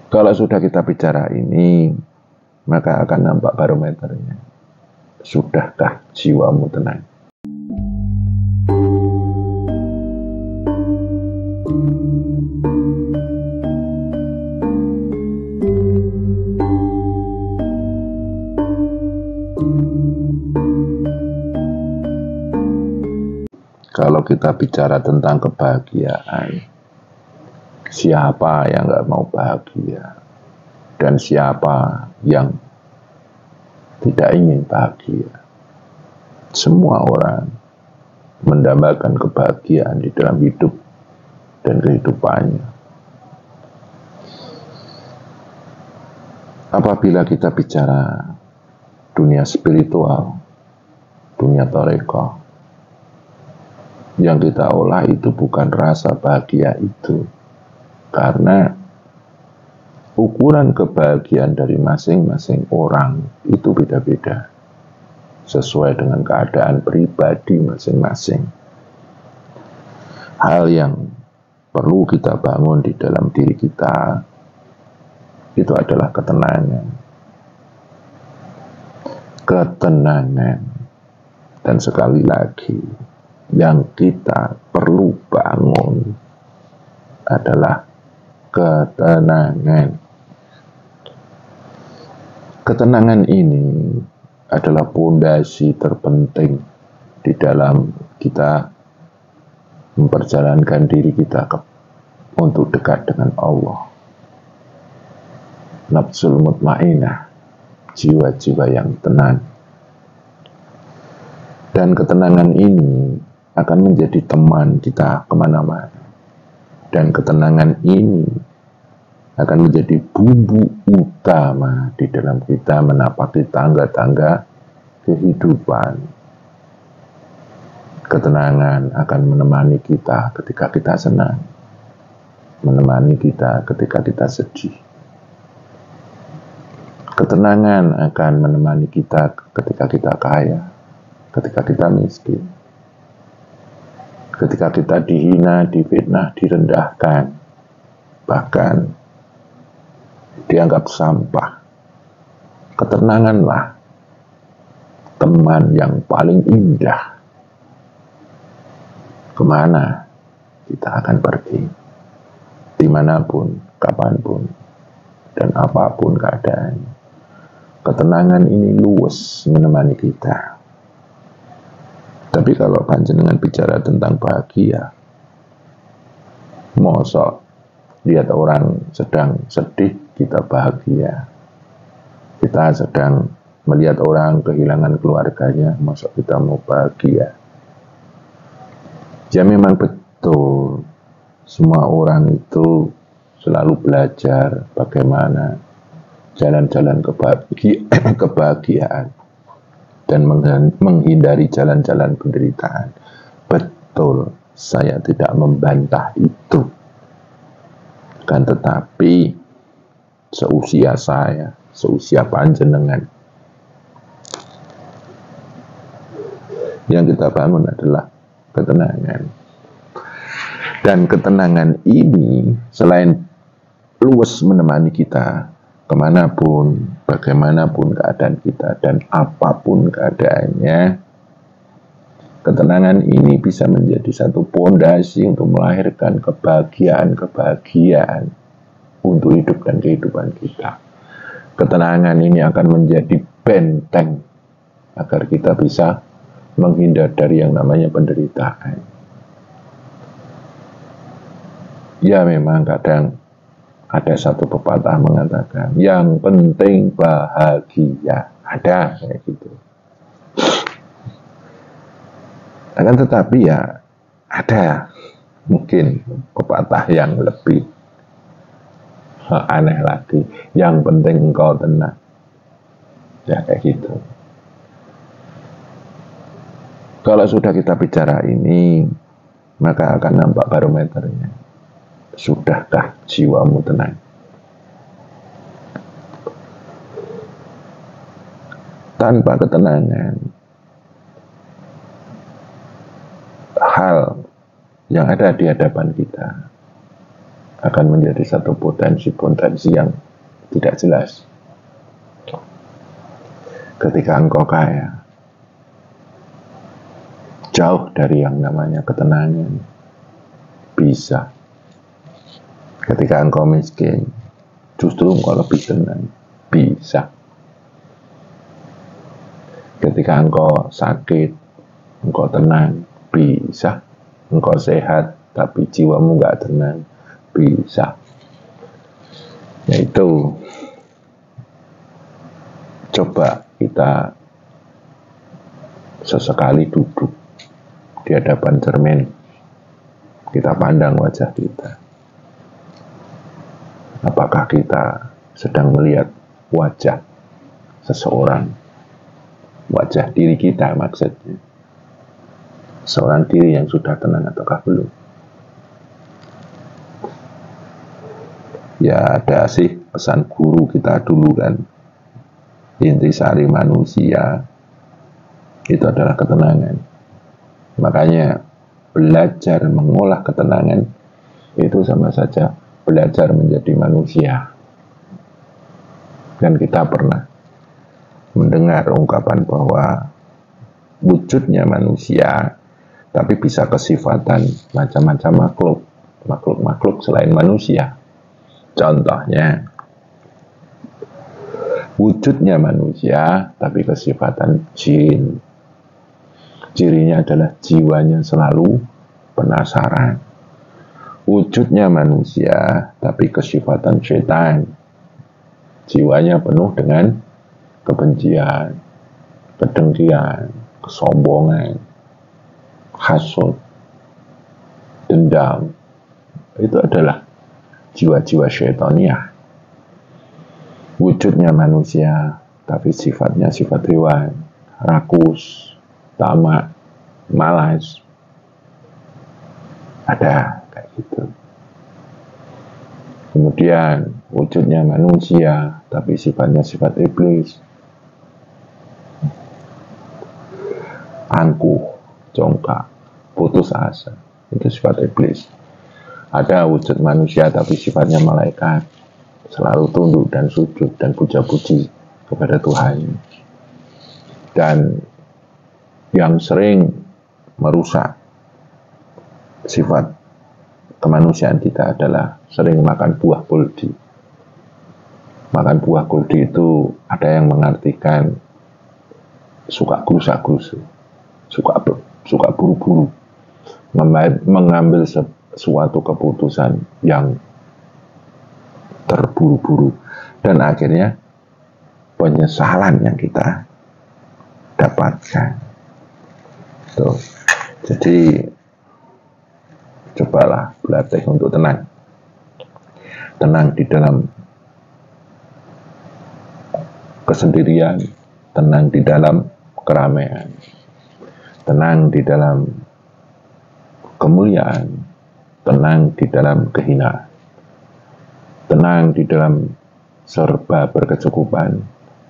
Kalau sudah kita bicara ini, maka akan nampak barometernya. Sudahkah jiwamu tenang? Kalau kita bicara tentang kebahagiaan, siapa yang gak mau bahagia? Dan siapa yang tidak ingin bahagia? Semua orang mendambakan kebahagiaan di dalam hidup dan kehidupannya. Apabila kita bicara dunia spiritual, dunia tarekat, yang kita olah itu bukan rasa bahagia itu, karena ukuran kebahagiaan dari masing-masing orang itu beda-beda, sesuai dengan keadaan pribadi masing-masing. Hal yang perlu kita bangun di dalam diri kita itu adalah ketenangan. Ketenangan. Dan sekali lagi, yang kita perlu bangun adalah ketenangan. Ketenangan ini adalah pondasi terpenting di dalam kita memperjalankan diri kita untuk dekat dengan Allah. Nafsul mutmainah, jiwa-jiwa yang tenang. Dan ketenangan ini akan menjadi teman kita kemana-mana. Dan ketenangan ini akan menjadi bumbu utama di dalam kita menapaki tangga-tangga kehidupan. Ketenangan akan menemani kita ketika kita senang, menemani kita ketika kita sedih. Ketenangan akan menemani kita ketika kita kaya, ketika kita miskin, ketika kita dihina, difitnah, direndahkan, bahkan dianggap sampah. Ketenanganlah teman yang paling indah. Kemana kita akan pergi, dimanapun, kapanpun, dan apapun keadaannya. Ketenangan ini luwes menemani kita. Tapi kalau panjenengan bicara tentang bahagia, mosok lihat orang sedang sedih, kita bahagia. Kita sedang melihat orang kehilangan keluarganya, mosok kita mau bahagia. Ya memang betul, semua orang itu selalu belajar bagaimana jalan-jalan kebahagiaan dan menghindari jalan-jalan penderitaan. Betul, saya tidak membantah itu. Kan tetapi seusia saya, seusia panjenengan, yang kita bangun adalah ketenangan. Dan ketenangan ini selain luwes menemani kita kemanapun, bagaimanapun keadaan kita, dan apapun keadaannya, ketenangan ini bisa menjadi satu pondasi untuk melahirkan kebahagiaan-kebahagiaan untuk hidup dan kehidupan kita. Ketenangan ini akan menjadi benteng agar kita bisa menghindar dari yang namanya penderitaan. Ya memang kadang ada satu pepatah mengatakan, yang penting bahagia. Ada kayak gitu. Akan tetapi ya ada mungkin pepatah yang lebih aneh lagi. Yang penting engkau tenang. Ya kayak gitu. Kalau sudah kita bicara ini, maka akan nampak barometernya. Sudahkah jiwamu tenang? Tanpa ketenangan, hal yang ada di hadapan kita akan menjadi satu potensi-potensi yang tidak jelas. Ketika engkau kaya, jauh dari yang namanya ketenangan, bisa. Ketika engkau miskin, justru engkau lebih tenang, bisa. Ketika engkau sakit, engkau tenang, bisa. Engkau sehat, tapi jiwamu gak tenang, bisa. Yaitu, coba kita sesekali duduk di hadapan cermin, kita pandang wajah kita. Apakah kita sedang melihat wajah seseorang, wajah diri kita maksudnya, seorang diri yang sudah tenang ataukah belum? Ya ada sih pesan guru kita dulu kan, intisari manusia itu adalah ketenangan. Makanya belajar mengolah ketenangan itu sama saja belajar menjadi manusia. Dan kita pernah mendengar ungkapan bahwa wujudnya manusia, tapi bisa kesifatan macam-macam makhluk selain manusia. Contohnya, wujudnya manusia, tapi kesifatan jin. Cirinya adalah jiwanya selalu penasaran. Wujudnya manusia, tapi kesifatan setan. Jiwanya penuh dengan kebencian, kedengkian, kesombongan, hasud, dendam. Itu adalah jiwa-jiwa syaitaniyah. Wujudnya manusia, tapi sifatnya sifat hewan, rakus, tamak, malas. Ada kayak gitu. Kemudian wujudnya manusia, tapi sifatnya sifat iblis, angkuh, congkak, putus asa. Itu sifat iblis. Ada wujud manusia tapi sifatnya malaikat, selalu tunduk dan sujud dan puja-puji kepada Tuhan. Dan yang sering merusak sifat kemanusiaan kita adalah sering makan buah kuldi. Makan buah kuldi itu ada yang mengartikan suka gerusak-gerusu, suka buru-buru, mengambil suatu keputusan yang terburu-buru, dan akhirnya penyesalan yang kita dapatkan. Tuh. Jadi cobalah berlatih untuk tenang di dalam kesendirian, tenang di dalam keramaian, tenang di dalam kemuliaan, tenang di dalam kehinaan, tenang di dalam serba berkecukupan,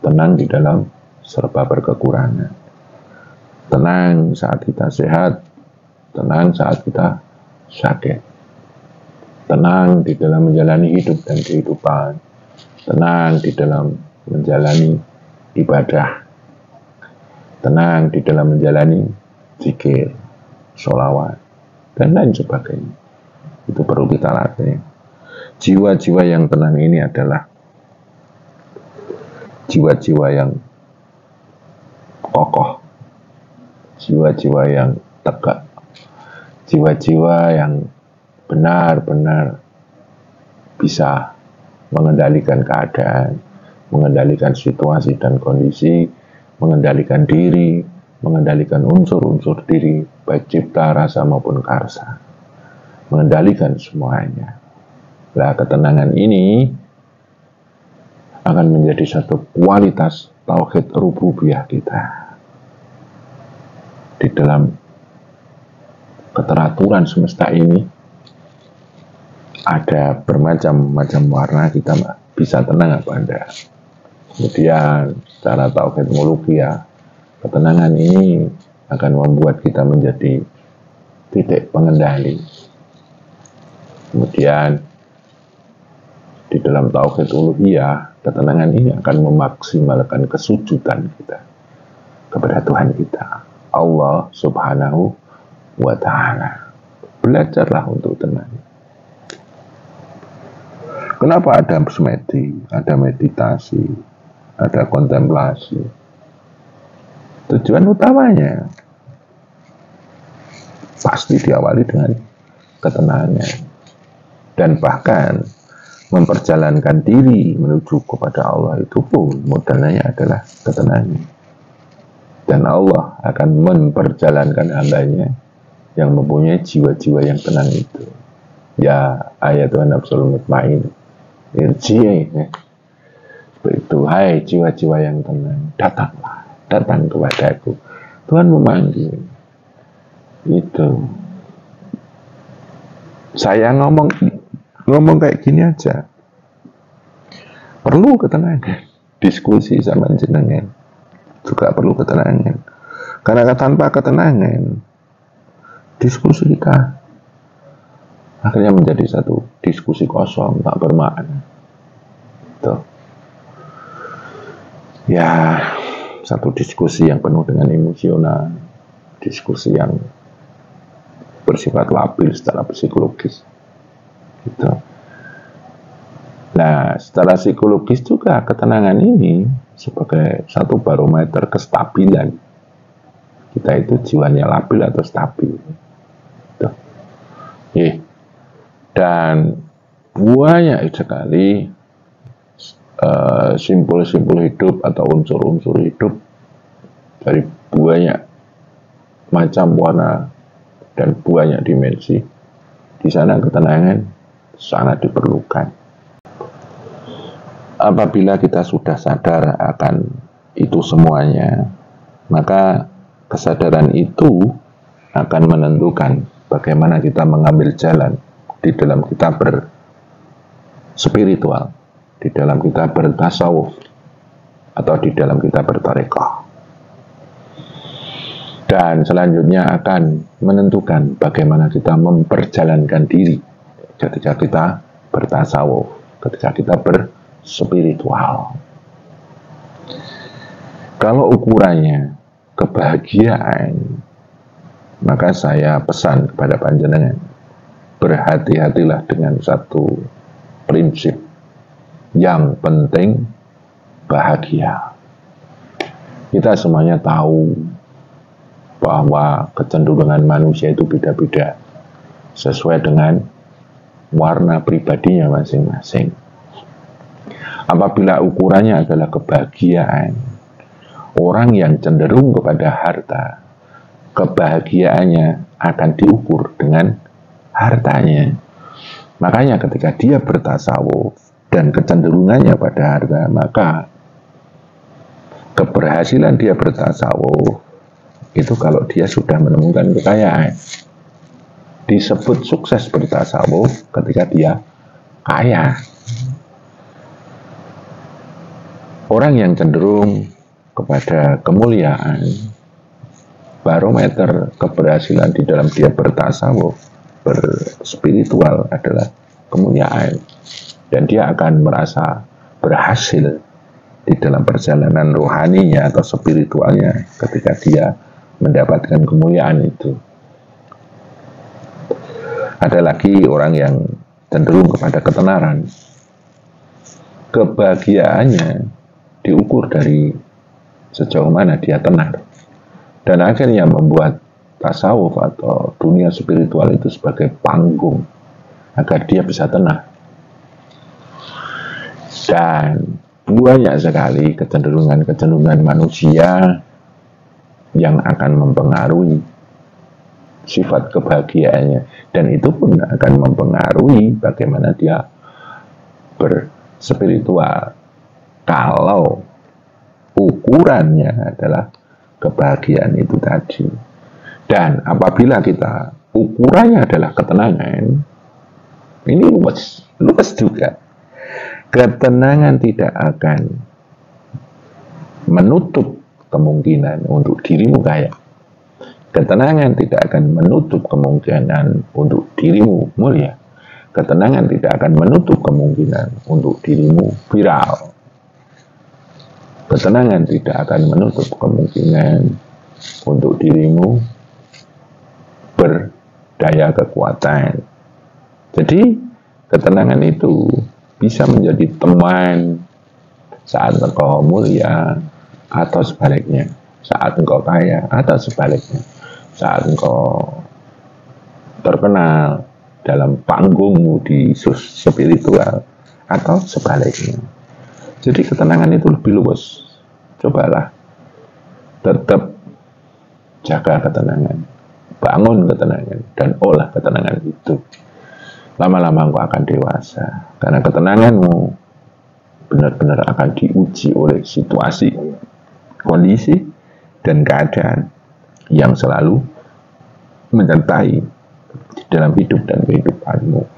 tenang di dalam serba berkekurangan, tenang saat kita sehat, tenang saat kita sakit, tenang di dalam menjalani hidup dan kehidupan, tenang di dalam menjalani ibadah, tenang di dalam menjalani zikir, sholawat, dan lain sebagainya. Itu perlu kita latih. Jiwa-jiwa yang tenang ini adalah jiwa-jiwa yang kokoh, jiwa-jiwa yang tegak, jiwa-jiwa yang benar-benar bisa mengendalikan keadaan, mengendalikan situasi dan kondisi, mengendalikan diri, mengendalikan unsur-unsur diri, baik cipta, rasa maupun karsa, mengendalikan semuanya. Nah, ketenangan ini akan menjadi satu kualitas tauhid rububiyah kita. Di dalam keteraturan semesta ini ada bermacam-macam warna, kita bisa tenang apa enggak. Kemudian secara tauhid mulukiyah, ketenangan ini akan membuat kita menjadi titik pengendali. Kemudian Di dalam tauhid uluhiyah, ketenangan ini akan memaksimalkan kesujudan kita kepada Tuhan kita, Allah Subhanahu wa Ta'ala. Belajarlah untuk tenang. Kenapa ada semedi, ada meditasi, ada kontemplasi? Tujuan utamanya pasti diawali dengan ketenangan, dan bahkan memperjalankan diri menuju kepada Allah itu pun modalnya adalah ketenangan. Dan Allah akan memperjalankan hambanya yang mempunyai jiwa-jiwa yang tenang itu. Ya ayatun nafsul mutmain irji'i, itu, hai jiwa-jiwa yang tenang, datanglah, datang kepadaku. Tuhan memanggil. Itu. Saya ngomong kayak gini aja, perlu ketenangan. Diskusi sama jenengan juga perlu ketenangan, karena tanpa ketenangan diskusi kita akhirnya menjadi satu diskusi kosong, tak bermakna. Tuh. Ya, satu diskusi yang penuh dengan emosional, diskusi yang bersifat labil secara psikologis. Gitu. Nah, secara psikologis juga ketenangan ini sebagai satu barometer kestabilan kita itu jiwanya labil atau stabil. Gitu. Dan banyak sekali simpul-simpul hidup atau unsur-unsur hidup dari banyak macam warna dan banyak dimensi. Di sana ketenangan sangat diperlukan. Apabila kita sudah sadar akan itu semuanya, maka kesadaran itu akan menentukan bagaimana kita mengambil jalan di dalam kita berspiritual, di dalam kita bertasawuf, atau di dalam kita bertarekah. Dan selanjutnya akan menentukan bagaimana kita memperjalankan diri ketika kita bertasawuf, ketika kita berspiritual. Kalau ukurannya kebahagiaan, maka saya pesan kepada panjenengan, berhati-hatilah dengan satu prinsip, yang penting bahagia. Kita semuanya tahu bahwa kecenderungan manusia itu beda-beda sesuai dengan warna pribadinya masing-masing. Apabila ukurannya adalah kebahagiaan, orang yang cenderung kepada harta, kebahagiaannya akan diukur dengan hartanya. Makanya ketika dia bertasawuf dan kecenderungannya pada harta, maka keberhasilan dia bertasawuf itu kalau dia sudah menemukan kekayaan. Disebut sukses bertasawuf ketika dia kaya. Orang yang cenderung kepada kemuliaan, barometer keberhasilan di dalam dia bertasawuf, berspiritual adalah kemuliaan. Dan dia akan merasa berhasil di dalam perjalanan rohaninya atau spiritualnya ketika dia mendapatkan kemuliaan itu. Ada lagi orang yang cenderung kepada ketenaran. Kebahagiaannya diukur dari sejauh mana dia tenar. Dan akhirnya membuat tasawuf atau dunia spiritual itu sebagai panggung agar dia bisa tenang. Dan banyak sekali kecenderungan-kecenderungan manusia yang akan mempengaruhi sifat kebahagiaannya, dan itu pun akan mempengaruhi bagaimana dia berspiritual kalau ukurannya adalah kebahagiaan itu tadi. Dan apabila kita ukurannya adalah ketenangan, ini luas juga. Ketenangan tidak akan menutup kemungkinan untuk dirimu kaya. Ketenangan tidak akan menutup kemungkinan untuk dirimu mulia. ketenangan tidak akan menutup kemungkinan untuk dirimu viral. Ketenangan tidak akan menutup kemungkinan untuk dirimu berdaya kekuatan. Jadi ketenangan itu bisa menjadi teman saat engkau mulia, atau sebaliknya saat engkau kaya, atau sebaliknya saat engkau terkenal dalam panggungmu di spiritual, atau sebaliknya. Jadi ketenangan itu lebih luas. Cobalah tetap jaga ketenangan, bangun ketenangan, dan olah ketenangan itu. Lama-lama engkau akan dewasa, karena ketenanganmu benar-benar akan diuji oleh situasi, kondisi, dan keadaan yang selalu menyertai dalam hidup dan kehidupanmu.